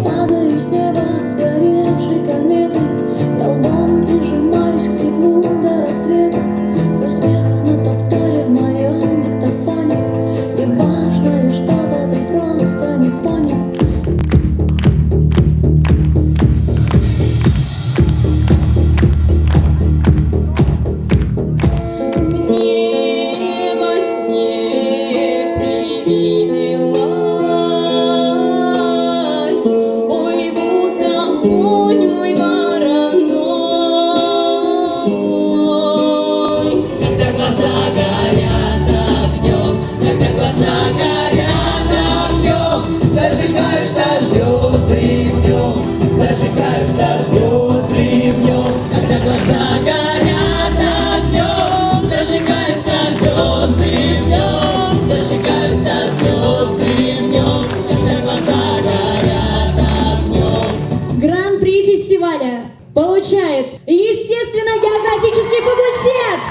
Падаю с неба сгоревшей кометы, я лбом прижимаюсь к стеклу до рассвета. Твой смех на повторе в моем диктофоне, и важно ли что-то ты просто не понял. Зажигаются звезды в нем, когда глаза горят огнем. Зажигаются звезды в нем, зажигаются звезды в нем, когда глаза горят огнем. Гран-при фестиваля получает естественно-географический факультет.